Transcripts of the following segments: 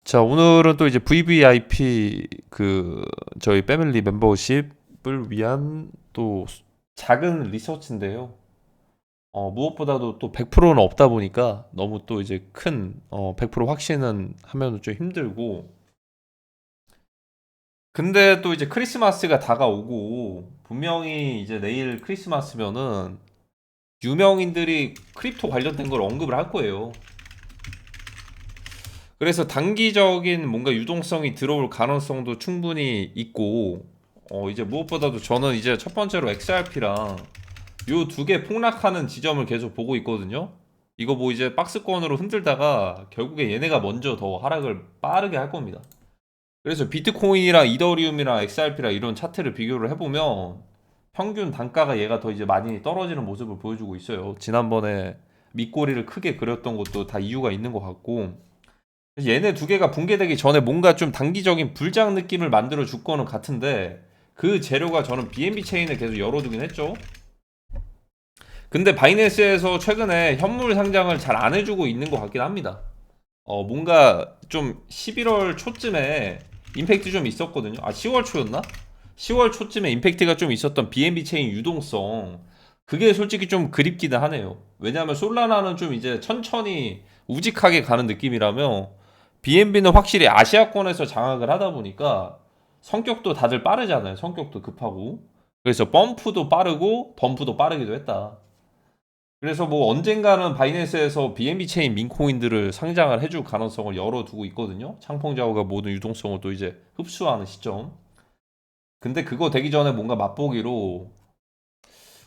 자, 오늘은 또 이제 VVIP 저희 패밀리 멤버십을 위한 또 작은 리서치인데요. 무엇보다도 또 100%는 없다 보니까 너무 또 이제 큰 100% 확신은 하면은 좀 힘들고. 근데 또 이제 크리스마스가 다가오고 분명히 이제 내일 크리스마스면은 유명인들이 크립토 관련된 걸 언급을 할 거예요. 그래서 단기적인 뭔가 유동성이 들어올 가능성도 충분히 있고, 이제 무엇보다도 저는 이제 첫 번째로 XRP랑 요 두 개 폭락하는 지점을 계속 보고 있거든요. 이거 뭐 이제 박스권으로 흔들다가 결국에 얘네가 먼저 더 하락을 빠르게 할 겁니다. 그래서 비트코인이랑 이더리움이랑 XRP랑 이런 차트를 비교를 해보면 평균 단가가 얘가 더 이제 많이 떨어지는 모습을 보여주고 있어요. 지난번에 밑꼬리를 크게 그렸던 것도 다 이유가 있는 것 같고, 그래서 얘네 두 개가 붕괴되기 전에 뭔가 좀 단기적인 불장 느낌을 만들어 줄 거는 같은데, 그 재료가 저는 BNB 체인을 계속 열어두긴 했죠. 근데 바이낸스에서 최근에 현물 상장을 잘 안 해주고 있는 것 같긴 합니다. 뭔가 좀 11월 초쯤에 임팩트 좀 있었거든요. 10월 초였나? 10월 초쯤에 임팩트가 좀 있었던 BNB 체인 유동성. 그게 솔직히 좀 그립기는 하네요. 왜냐하면 솔라나는 좀 이제 천천히 우직하게 가는 느낌이라면 BNB는 확실히 아시아권에서 장악을 하다 보니까 성격도 다들 빠르잖아요. 성격도 급하고. 그래서 펌프도 빠르고 덤프도 빠르기도 했다. 그래서 뭐 언젠가는 바이낸스에서 BNB 체인 민코인들을 상장을 해줄 가능성을 열어두고 있거든요. 창펑자오가 모든 유동성을 또 이제 흡수하는 시점. 근데 그거 되기 전에 뭔가 맛보기로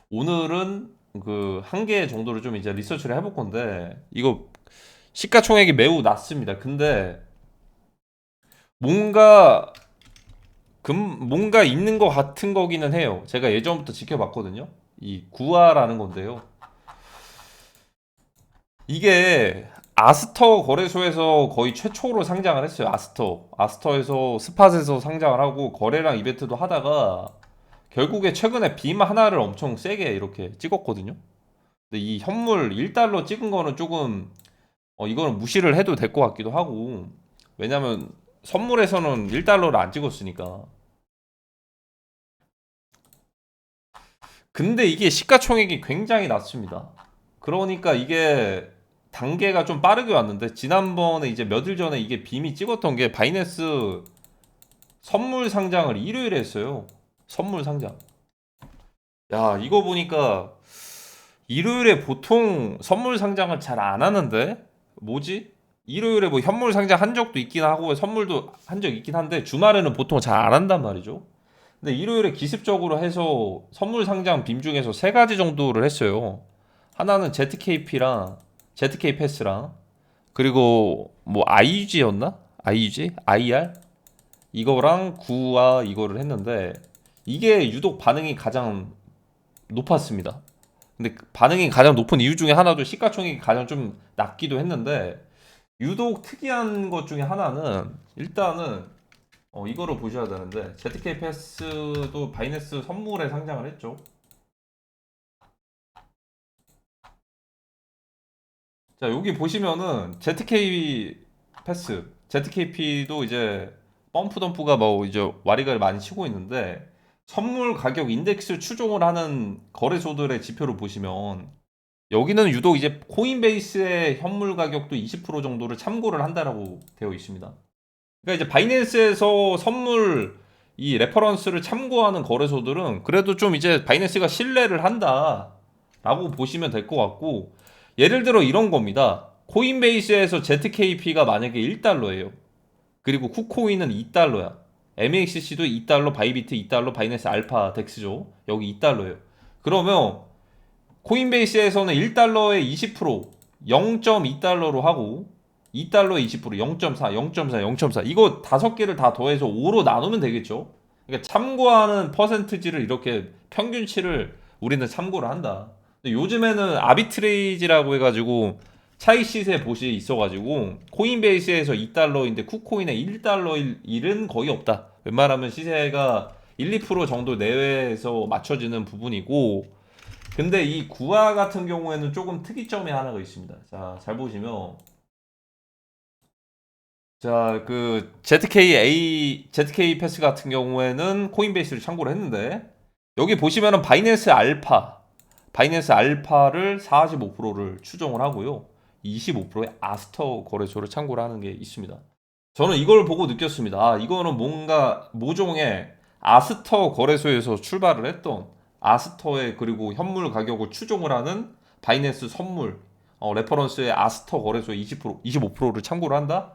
오늘은 그 한 개 정도를 좀 이제 리서치를 해볼 건데, 이거 시가총액이 매우 낮습니다. 근데 뭔가 뭔가 있는 것 같은 거기는 해요. 제가 예전부터 지켜봤거든요. 이 구아라는 건데요. 이게 아스터 거래소에서 거의 최초로 상장을 했어요. 아스터에서 스팟에서 상장을 하고 거래랑 이벤트도 하다가 결국에 최근에 빔 하나를 엄청 세게 이렇게 찍었거든요. 근데 이 현물 1달러 찍은 거는 조금 이거는 무시를 해도 될 것 같기도 하고, 왜냐면 선물에서는 1달러를 안 찍었으니까. 근데 이게 시가총액이 굉장히 낮습니다. 그러니까 이게 단계가 좀 빠르게 왔는데, 지난번에 이제 며칠 전에 이게 빔이 찍었던 게 바이낸스 선물 상장을 일요일에 했어요. 선물 상장. 야, 이거 보니까 일요일에 보통 선물 상장을 잘 안 하는데 뭐지? 일요일에 뭐 현물 상장 한 적도 있긴 하고 선물도 한 적 있긴 한데 주말에는 보통 잘 안 한단 말이죠. 근데 일요일에 기습적으로 해서 선물 상장 빔 중에서 세 가지 정도를 했어요. 하나는 ZKP랑 ZK 패스랑, 그리고 뭐 IUG였나? IUG? IR? 이거랑 구와 이거를 했는데 이게 유독 반응이 가장 높았습니다. 근데 그 반응이 가장 높은 이유 중에 하나도 시가총액이 가장 좀 낮기도 했는데, 유독 특이한 것 중에 하나는 일단은 이거를 보셔야 되는데, ZK 패스도 바이낸스 선물에 상장을 했죠. 자, 여기 보시면은 ZK 패스, ZKP도 이제 펌프 덤프가 뭐 이제 와리가를 많이 치고 있는데, 선물 가격 인덱스 추종을 하는 거래소들의 지표를 보시면 여기는 유독 이제 코인베이스의 현물 가격도 20% 정도를 참고를 한다라고 되어 있습니다. 그러니까 이제 바이낸스에서 선물 이 레퍼런스를 참고하는 거래소들은 그래도 좀 이제 바이낸스가 신뢰를 한다라고 보시면 될 것 같고, 예를 들어 이런 겁니다. 코인베이스에서 ZKP가 만약에 1달러예요. 그리고 쿠코인은 2달러야. MAXC도 2달러, 바이비트 2달러, 바이낸스 알파 덱스죠. 여기 2달러예요. 그러면 코인베이스에서는 1달러에 20%, 0.2달러로 하고 2달러에 20%, 0.4, 0.4, 0.4 이거 다섯 개를 다 더해서 5로 나누면 되겠죠. 그러니까 참고하는 퍼센트지를 이렇게 평균치를 우리는 참고를 한다. 근데 요즘에는 아비트레이지라고 해가지고 차익 시세 보시 있어가지고 코인베이스에서 2달러인데 쿠코인에 1달러일 일은 거의 없다. 웬만하면 시세가 1, 2% 정도 내외에서 맞춰지는 부분이고, 근데 이 구화 같은 경우에는 조금 특이점이 하나가 있습니다. 자, 잘 보시면 자, 그 ZK 패스 같은 경우에는 코인베이스를 참고를 했는데 여기 보시면은 바이낸스 알파를 45%를 추종을 하고요. 25%의 아스터 거래소를 참고를 하는 게 있습니다. 저는 이걸 보고 느꼈습니다. 아, 이거는 뭔가 모종의 아스터 거래소에서 출발을 했던 아스터의 그리고 현물 가격을 추종을 하는 바이낸스 선물 레퍼런스의 아스터 거래소의 20%, 25%를 참고를 한다?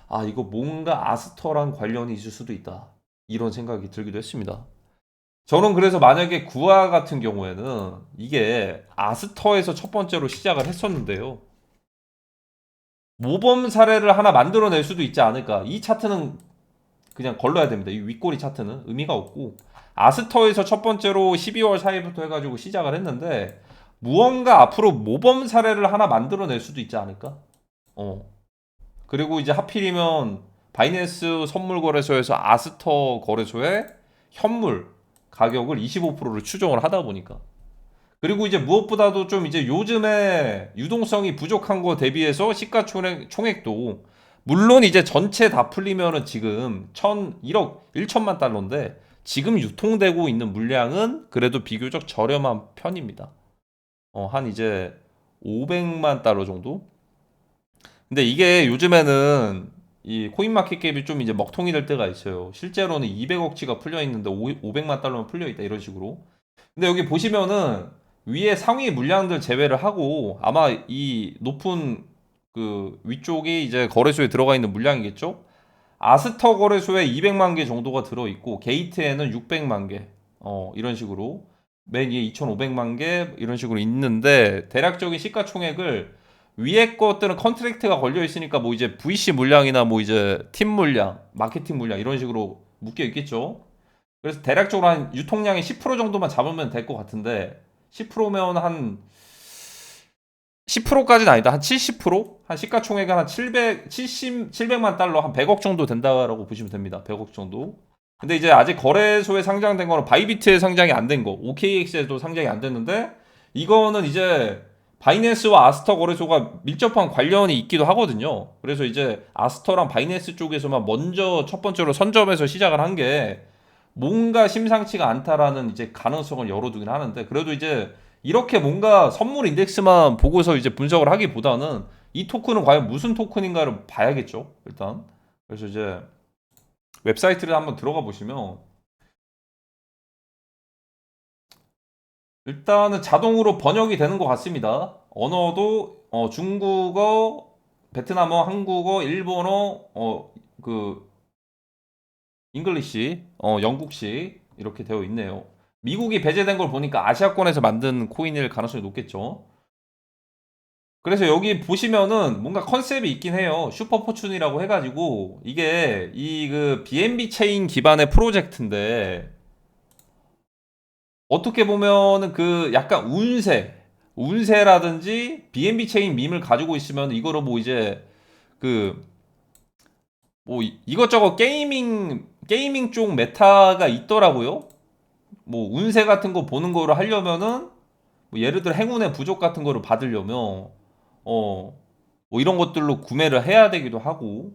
아, 이거 뭔가 아스터랑 관련이 있을 수도 있다. 이런 생각이 들기도 했습니다. 저는 그래서 만약에 구화 같은 경우에는 이게 아스터에서 첫 번째로 시작을 했었는데요. 모범 사례를 하나 만들어낼 수도 있지 않을까. 이 차트는 그냥 걸러야 됩니다. 이 윗꼬리 차트는 의미가 없고 아스터에서 첫 번째로 12월 4일부터 해가지고 시작을 했는데 무언가 앞으로 모범 사례를 하나 만들어낼 수도 있지 않을까. 어. 그리고 이제 하필이면 바이낸스 선물 거래소에서 아스터 거래소에 현물 가격을 25%를 추정을 하다 보니까 그리고 이제 무엇보다도 좀 이제 요즘에 유동성이 부족한 거 대비해서 시가총액도 물론 이제 전체 다 풀리면은 지금 1억 1천만 달러인데 지금 유통되고 있는 물량은 그래도 비교적 저렴한 편입니다. 한 이제 500만 달러 정도? 근데 이게 요즘에는 이 코인마켓캡이 좀 이제 먹통이 될 때가 있어요. 실제로는 200억치가 풀려 있는데 500만 달러만 풀려 있다 이런 식으로. 근데 여기 보시면은 위에 상위 물량들 제외를 하고 아마 이 높은 그 위쪽이 이제 거래소에 들어가 있는 물량이겠죠? 아스터 거래소에 200만 개 정도가 들어 있고 게이트에는 600만 개. 이런 식으로 맨 위에 2,500만 개 이런 식으로 있는데 대략적인 시가총액을 위에 것들은 컨트랙트가 걸려 있으니까 뭐 이제 VC 물량이나 뭐 이제 팀 물량, 마케팅 물량 이런 식으로 묶여 있겠죠. 그래서 대략적으로 한 유통량의 10% 정도만 잡으면 될 것 같은데 10%면 한 10%까지는 아니다. 한 70%? 한 시가총액은 한 700만 달러, 한 100억 정도 된다라고 보시면 됩니다. 100억 정도. 근데 이제 아직 거래소에 상장된 거는 바이비트에 상장이 안 된 거, OKX에도 상장이 안 됐는데 이거는 이제 바이낸스와 아스터 거래소가 밀접한 관련이 있기도 하거든요. 그래서 이제 아스터랑 바이낸스 쪽에서만 먼저 첫 번째로 선점해서 시작을 한 게 뭔가 심상치가 않다라는 이제 가능성을 열어두긴 하는데 그래도 이제 이렇게 뭔가 선물 인덱스만 보고서 이제 분석을 하기보다는 이 토큰은 과연 무슨 토큰인가를 봐야겠죠, 일단. 그래서 이제 웹사이트를 한번 들어가 보시면 일단은 자동으로 번역이 되는 것 같습니다. 언어도 중국어, 베트남어, 한국어, 일본어, 그 잉글리시, 영국식 이렇게 되어 있네요. 미국이 배제된 걸 보니까 아시아권에서 만든 코인일 가능성이 높겠죠. 그래서 여기 보시면은 뭔가 컨셉이 있긴 해요. 슈퍼포춘이라고 해가지고 이게 이 그 BNB 체인 기반의 프로젝트인데 어떻게 보면은 그 약간 운세라든지 BNB 체인 밈을 가지고 있으면 이거로 뭐 이제 그 뭐 이것저것 게이밍 쪽 메타가 있더라고요. 뭐 운세 같은 거 보는 거를 하려면은 뭐 예를 들어 행운의 부족 같은 거를 받으려면 뭐 이런 것들로 구매를 해야 되기도 하고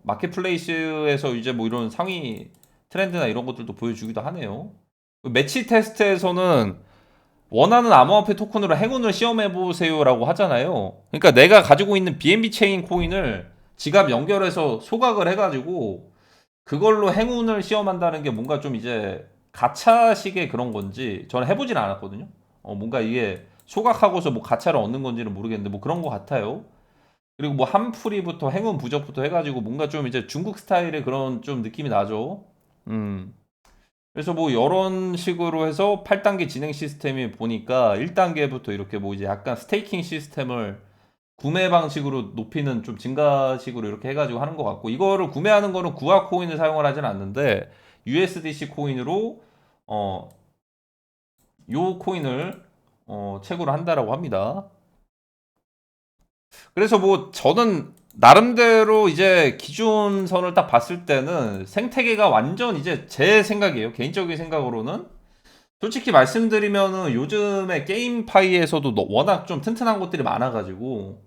마켓플레이스에서 이제 뭐 이런 상위 트렌드나 이런 것들도 보여주기도 하네요. 매치 테스트에서는 원하는 암호화폐 토큰으로 행운을 시험해 보세요라고 하잖아요. 그러니까 내가 가지고 있는 BNB 체인 코인을 지갑 연결해서 소각을 해가지고 그걸로 행운을 시험한다는 게 뭔가 좀 이제 가차식의 그런 건지 저는 해보진 않았거든요. 뭔가 이게 소각하고서 뭐 가차를 얻는 건지는 모르겠는데 뭐 그런 것 같아요. 그리고 뭐 한풀이부터 행운 부적부터 해가지고 뭔가 좀 이제 중국 스타일의 그런 좀 느낌이 나죠. 음. 그래서 뭐 이런 식으로 해서 8단계 진행 시스템이 보니까 1단계부터 이렇게 뭐 이제 약간 스테이킹 시스템을 구매 방식으로 높이는 좀 증가식으로 이렇게 해가지고 하는 것 같고 이거를 구매하는 거는 구화 코인을 사용을 하진 않는데 USDC 코인으로 요 코인을 채굴을 한다라고 합니다. 그래서 뭐 저는 나름대로 이제 기준선을 딱 봤을 때는 생태계가 완전 이제 제 생각이에요. 개인적인 생각으로는 솔직히 말씀드리면은 요즘에 게임파이에서도 워낙 좀 튼튼한 것들이 많아가지고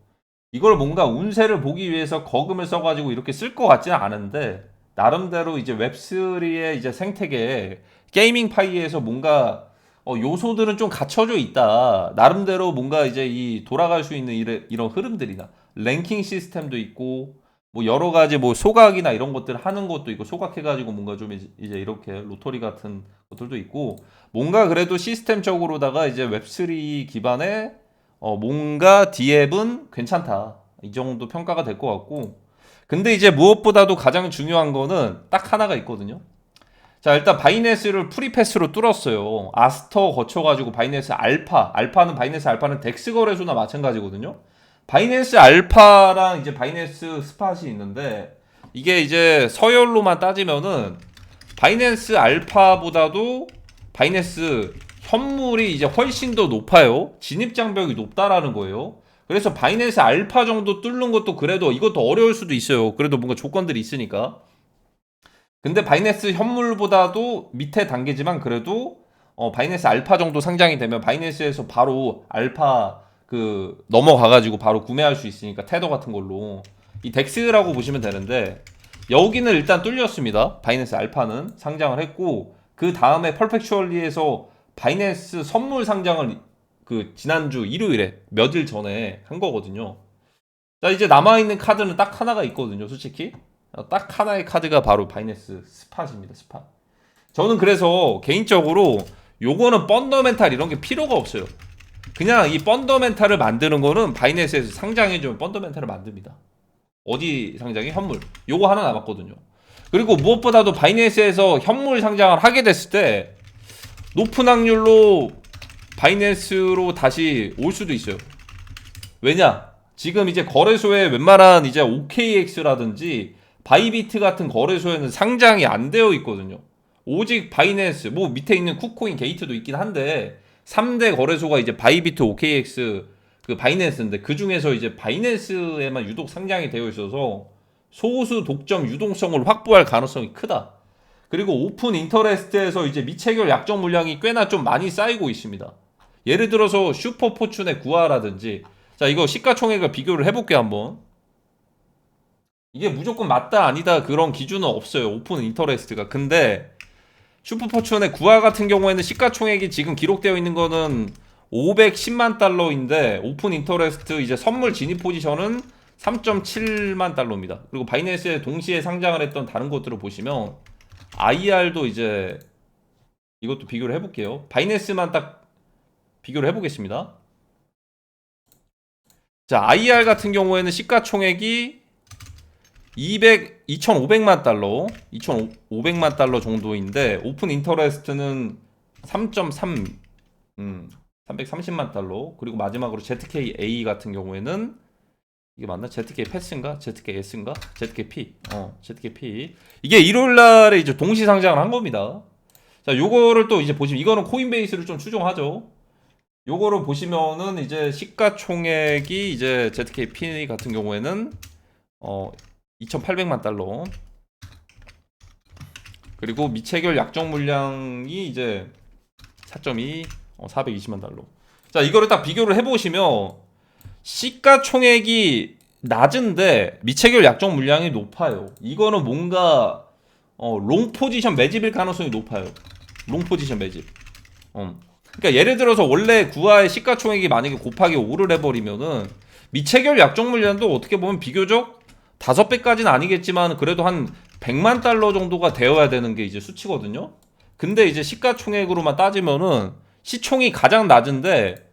이걸 뭔가 운세를 보기 위해서 거금을 써가지고 이렇게 쓸 것 같지는 않은데, 나름대로 이제 웹3의 이제 생태계에 게이밍 파이에서 뭔가 요소들은 좀 갖춰져 있다. 나름대로 뭔가 이제 이 돌아갈 수 있는 이런 흐름들이나 랭킹 시스템도 있고, 뭐 여러 가지 뭐 소각이나 이런 것들 하는 것도 있고, 소각해가지고 뭔가 좀 이제 이렇게 로터리 같은 것들도 있고, 뭔가 그래도 시스템적으로다가 이제 웹3 기반의 뭔가 D앱은 괜찮다. 이 정도 평가가 될 것 같고. 근데 이제 무엇보다도 가장 중요한 거는 딱 하나가 있거든요. 자, 일단 바이낸스를 프리패스로 뚫었어요. 아스터 거쳐가지고 바이낸스 알파. 바이낸스 알파는 덱스 거래소나 마찬가지거든요. 바이낸스 알파랑 이제 바이낸스 스팟이 있는데, 이게 이제 서열로만 따지면은 바이낸스 알파보다도 바이낸스 현물이 이제 훨씬 더 높아요. 진입 장벽이 높다라는 거예요. 그래서 바이낸스 알파 정도 뚫는 것도 그래도 이것도 어려울 수도 있어요. 그래도 뭔가 조건들이 있으니까. 근데 바이낸스 현물보다도 밑에 단계지만 그래도 바이낸스 알파 정도 상장이 되면 바이낸스에서 바로 알파 그 넘어가가지고 바로 구매할 수 있으니까 테더 같은 걸로 이 덱스라고 보시면 되는데, 여기는 일단 뚫렸습니다. 바이낸스 알파는 상장을 했고, 그 다음에 펄펙추얼리에서 바이낸스 선물 상장을 그 지난주 일요일에 몇 일 전에 한 거거든요. 자, 이제 남아있는 카드는 딱 하나가 있거든요, 솔직히. 딱 하나의 카드가 바로 바이낸스 스팟입니다, 스팟. 저는 그래서 개인적으로 요거는 펀더멘탈 이런 게 필요가 없어요. 그냥 이 펀더멘탈을 만드는 거는 바이낸스에서 상장해주면 펀더멘탈을 만듭니다. 어디 상장이? 현물. 요거 하나 남았거든요. 그리고 무엇보다도 바이낸스에서 현물 상장을 하게 됐을 때 높은 확률로 바이낸스로 다시 올 수도 있어요. 왜냐? 지금 이제 거래소에 웬만한 이제 OKX라든지 바이비트 같은 거래소에는 상장이 안 되어 있거든요. 오직 바이낸스, 뭐 밑에 있는 쿠코인 게이트도 있긴 한데 3대 거래소가 이제 바이비트, OKX, 그 바이낸스인데 그 중에서 이제 바이낸스에만 유독 상장이 되어 있어서 소수 독점 유동성을 확보할 가능성이 크다. 그리고 오픈 인터레스트에서 이제 미체결 약정 물량이 꽤나 좀 많이 쌓이고 있습니다. 예를 들어서 슈퍼포춘의 구하라든지, 자, 이거 시가총액을 비교를 해볼게요, 한번. 이게 무조건 맞다, 아니다, 그런 기준은 없어요, 오픈 인터레스트가. 근데 슈퍼포춘의 구하 같은 경우에는 시가총액이 지금 기록되어 있는 거는 510만 달러인데, 오픈 인터레스트 이제 선물 진입 포지션은 3.7만 달러입니다. 그리고 바이낸스에 동시에 상장을 했던 다른 것들을 보시면 IR도 이제 이것도 비교를 해볼게요. 바이낸스만 딱 비교를 해보겠습니다. 자, IR 같은 경우에는 시가총액이 2,500만 달러, 2,500만 달러 정도인데, 오픈 인터레스트는 3.3, 330만 달러. 그리고 마지막으로 ZKA 같은 경우에는 이게 맞나? ZK 패스인가? ZK S인가? ZK P. ZK P. 이게 일요일 날에 이제 동시 상장을 한 겁니다. 자, 요거를 또 이제 보시면 이거는 코인베이스를 좀 추종하죠. 요거를 보시면은 이제 시가총액이 이제 ZKP 같은 경우에는 2,800만 달러. 그리고 미체결 약정 물량이 이제 4.2, 420만 달러. 자, 이거를 딱 비교를 해보시면 시가총액이 낮은데 미체결 약정 물량이 높아요. 이거는 뭔가 롱 포지션 매집일 가능성이 높아요. 롱 포지션 매집. 그러니까 예를 들어서 원래 구하의 시가총액이 만약에 곱하기 5를 해버리면은 미체결 약정 물량도 어떻게 보면 비교적 5배까지는 아니겠지만 그래도 한 100만 달러 정도가 되어야 되는 게 이제 수치거든요. 근데 이제 시가총액으로만 따지면은 시총이 가장 낮은데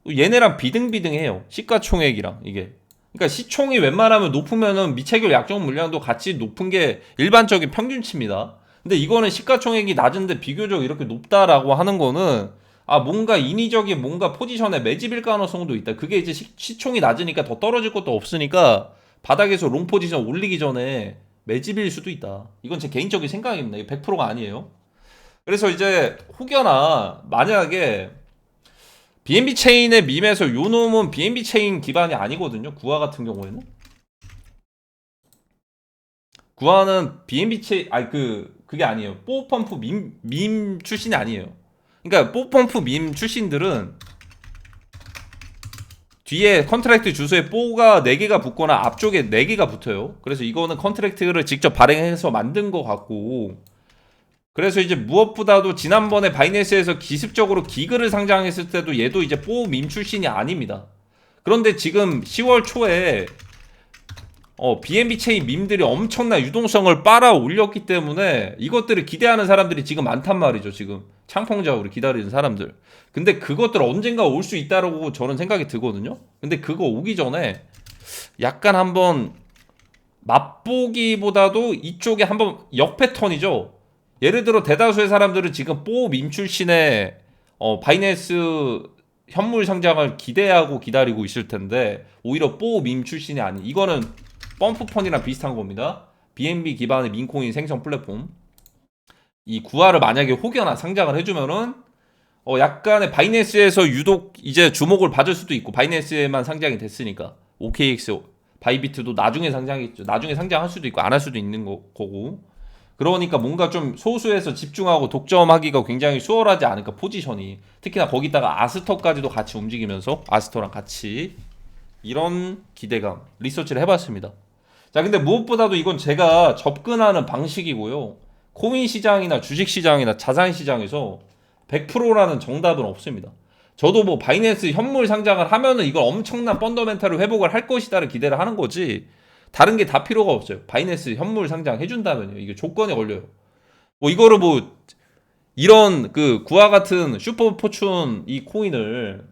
얘네랑 비등비등해요. 시가총액이랑 이게. 그러니까 시총이 웬만하면 높으면은 미체결 약정 물량도 같이 높은 게 일반적인 평균치입니다. 근데 이거는 시가총액이 낮은데 비교적 이렇게 높다라고 하는 거는 뭔가 인위적인 뭔가 포지션에 매집일 가능성도 있다. 그게 이제 시총이 낮으니까 더 떨어질 것도 없으니까 바닥에서 롱 포지션 올리기 전에 매집일 수도 있다. 이건 제 개인적인 생각입니다. 이게 100%가 아니에요. 그래서 이제 혹여나 만약에 BNB 체인의 밈에서 요 놈은 BNB 체인 기반이 아니거든요. 구하 같은 경우에는. 구하는 BNB 체인, 그게 아니에요. 뽀펌프 밈 출신이 아니에요. 그러니까 뽀펌프 밈 출신들은 뒤에 컨트랙트 주소에 뽀가 4개가 붙거나 앞쪽에 4개가 붙어요. 그래서 이거는 컨트랙트를 직접 발행해서 만든 것 같고, 그래서 이제 무엇보다도 지난번에 바이낸스에서 기습적으로 기글을 상장했을 때도 얘도 이제 뽀 밈 출신이 아닙니다. 그런데 지금 10월 초에 BNB 체인 밈들이 엄청난 유동성을 빨아 올렸기 때문에 이것들을 기대하는 사람들이 지금 많단 말이죠. 지금 창펑작으로 기다리는 사람들. 근데 그것들 언젠가 올 수 있다라고 저는 생각이 들거든요. 근데 그거 오기 전에 약간 한번 맛보기보다도 이쪽에 한번 역패턴이죠. 예를 들어 대다수의 사람들은 지금 뽀 밈 출신의 바이낸스 현물 상장을 기대하고 기다리고 있을 텐데 오히려 뽀 밈 출신이 아닌, 이거는 펌프펀이랑 비슷한 겁니다. BNB 기반의 민코인 생성 플랫폼. 이 구화를 만약에 혹여나 상장을 해주면은 약간의 바이낸스에서 유독 이제 주목을 받을 수도 있고, 바이낸스에만 상장이 됐으니까 OKX, 바이비트도 나중에 상장했죠. 나중에 상장할 수도 있고 안 할 수도 있는 거고. 그러니까 뭔가 좀 소수에서 집중하고 독점하기가 굉장히 수월하지 않을까, 포지션이. 특히나 거기다가 아스터까지도 같이 움직이면서, 아스터랑 같이, 이런 기대감, 리서치를 해봤습니다. 자, 근데 무엇보다도 이건 제가 접근하는 방식이고요. 코인 시장이나 주식 시장이나 자산 시장에서 100%라는 정답은 없습니다. 저도 뭐 바이낸스 현물 상장을 하면은 이걸 엄청난 펀더멘탈을 회복을 할 것이다를 기대를 하는 거지, 다른 게 다 필요가 없어요. 바이낸스 현물 상장 해준다면요. 이게 조건에 걸려요. 뭐 이거를 뭐 이런 그 구와 같은 슈퍼포춘 이 코인을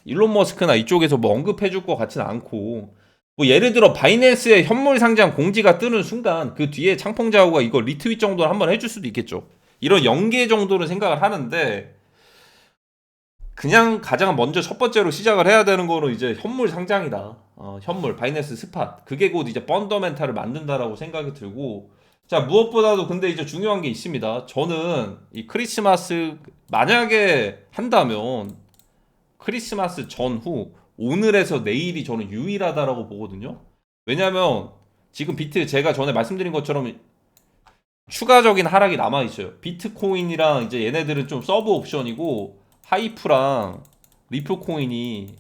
일론 머스크나 이쪽에서 뭐 언급해줄 것 같지는 않고, 뭐 예를 들어 바이낸스의 현물 상장 공지가 뜨는 순간 그 뒤에 창펑자오가 이거 리트윗 정도는 한번 해줄 수도 있겠죠. 이런 연계 정도는 생각을 하는데, 그냥 가장 먼저 첫 번째로 시작을 해야 되는 거는 이제 현물 상장이다. 현물 바이낸스 스팟, 그게 곧 이제 펀더멘탈을 만든다라고 생각이 들고. 자, 무엇보다도 근데 이제 중요한 게 있습니다. 저는 이 크리스마스 만약에 한다면 크리스마스 전후 오늘에서 내일이 저는 유일하다라고 보거든요. 왜냐면 지금 비트, 제가 전에 말씀드린 것처럼 추가적인 하락이 남아 있어요. 비트코인이랑 이제 얘네들은 좀 서브 옵션이고, 하이프랑 리플 코인이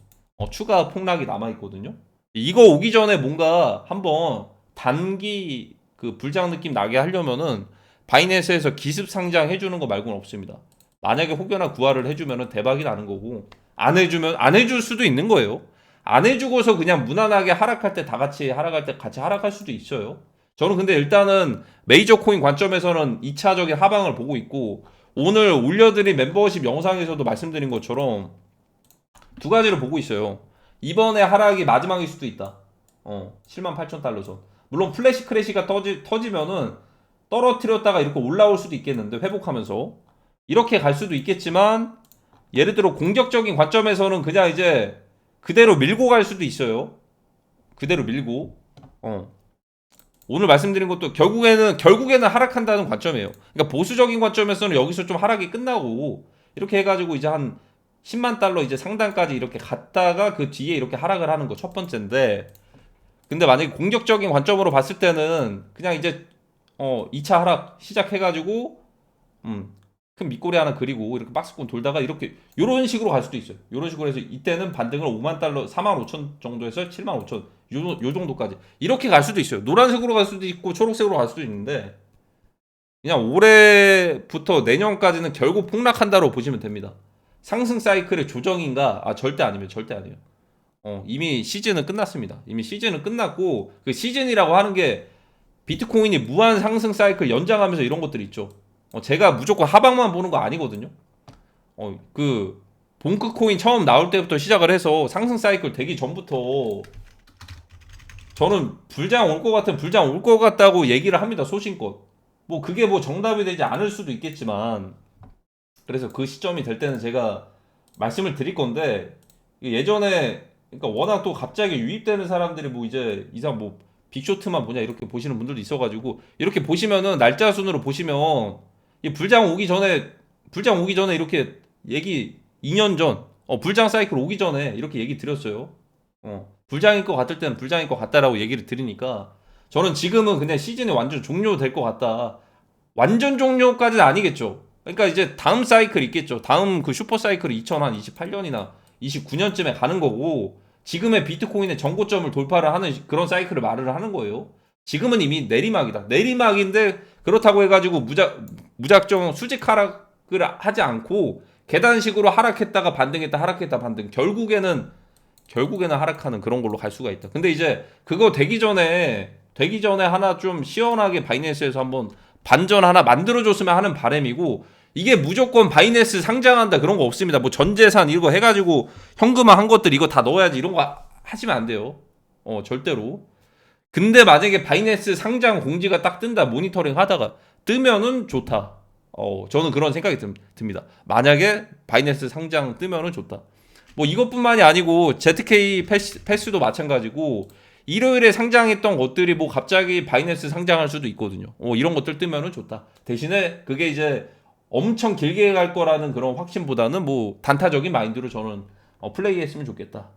추가 폭락이 남아 있거든요. 이거 오기 전에 뭔가 한번 단기 그 불장 느낌 나게 하려면은 바이낸스에서 기습 상장 해주는 거 말고는 없습니다. 만약에 혹여나 구하를 해주면은 대박이 나는 거고, 안 해주면 안 해줄 수도 있는 거예요. 안 해주고서 그냥 무난하게 하락할 때 다 같이 하락할 때 같이 하락할 수도 있어요. 저는 근데 일단은 메이저 코인 관점에서는 2차적인 하방을 보고 있고, 오늘 올려드린 멤버십 영상에서도 말씀드린 것처럼 두 가지를 보고 있어요. 이번에 하락이 마지막일 수도 있다. 78,000달러 선. 물론 플래시 크래시가 터지면은 떨어뜨렸다가 이렇게 올라올 수도 있겠는데, 회복하면서 이렇게 갈 수도 있겠지만, 예를 들어 공격적인 관점에서는 그냥 이제 그대로 밀고 갈 수도 있어요. 그대로 밀고. 오늘 말씀드린 것도 결국에는 하락한다는 관점이에요. 그러니까 보수적인 관점에서는 여기서 좀 하락이 끝나고 이렇게 해가지고 이제 한 10만 달러 이제 상단까지 이렇게 갔다가 그 뒤에 이렇게 하락을 하는 거 첫 번째인데, 근데 만약에 공격적인 관점으로 봤을 때는 그냥 이제 2차 하락 시작해가지고 큰 밑꼬리 하나 그리고 이렇게 박스권 돌다가 이렇게 요런 식으로 갈 수도 있어요. 요런 식으로 해서 이때는 반등을 5만 달러, 4만 5천 정도에서 7만 5천 요 정도까지 이렇게 갈 수도 있어요. 노란색으로 갈 수도 있고 초록색으로 갈 수도 있는데, 그냥 올해부터 내년까지는 결국 폭락한다로 보시면 됩니다. 상승 사이클의 조정인가? 절대 아니에요. 절대 아니에요. 이미 시즌은 끝났습니다. 이미 시즌은 끝났고, 그 시즌이라고 하는 게 비트코인이 무한 상승 사이클 연장하면서 이런 것들이 있죠. 제가 무조건 하방만 보는 거 아니거든요. 그 본크 코인 처음 나올 때부터 시작을 해서 상승 사이클 되기 전부터 저는 불장 올 것 같은 불장 올 것 같다고 얘기를 합니다. 소신껏. 뭐 그게 뭐 정답이 되지 않을 수도 있겠지만, 그래서 그 시점이 될 때는 제가 말씀을 드릴 건데, 예전에 그러니까 워낙 또 갑자기 유입되는 사람들이 뭐 이제 이상 뭐 빅쇼트만 보냐 이렇게 보시는 분들도 있어가지고, 이렇게 보시면은 날짜 순으로 보시면 이 불장 오기 전에 이렇게 얘기 2년 전 불장 사이클 오기 전에 이렇게 얘기 드렸어요. 불장일 것 같을 때는 불장일 것 같다라고 얘기를 드리니까, 저는 지금은 그냥 시즌이 완전 종료될 것 같다. 완전 종료까지는 아니겠죠. 그러니까 이제 다음 사이클 있겠죠. 다음 그 슈퍼 사이클이 2028년이나 29년쯤에 가는 거고, 지금의 비트코인의 정고점을 돌파를 하는 그런 사이클을 말을 하는 거예요. 지금은 이미 내리막이다. 내리막인데 그렇다고 해가지고 무작정 수직 하락을 하지 않고 계단식으로 하락했다가 반등했다 하락했다 반등. 결국에는 하락하는 그런 걸로 갈 수가 있다. 근데 이제 그거 되기 전에 하나 좀 시원하게 바이낸스에서 한번 반전 하나 만들어줬으면 하는 바람이고, 이게 무조건 바이낸스 상장한다 그런 거 없습니다. 뭐 전재산 이거 해가지고 현금화 한 것들 이거 다 넣어야지 이런 거 하시면 안 돼요. 절대로. 근데 만약에 바이낸스 상장 공지가 딱 뜬다, 모니터링 하다가 뜨면은 좋다. 저는 그런 생각이 듭니다. 만약에 바이낸스 상장 뜨면은 좋다. 뭐 이것뿐만이 아니고 ZK 패스도 마찬가지고, 일요일에 상장했던 것들이 뭐 갑자기 바이낸스 상장할 수도 있거든요. 이런 것들 뜨면은 좋다. 대신에 그게 이제 엄청 길게 갈 거라는 그런 확신보다는 뭐 단타적인 마인드로 저는 플레이했으면 좋겠다.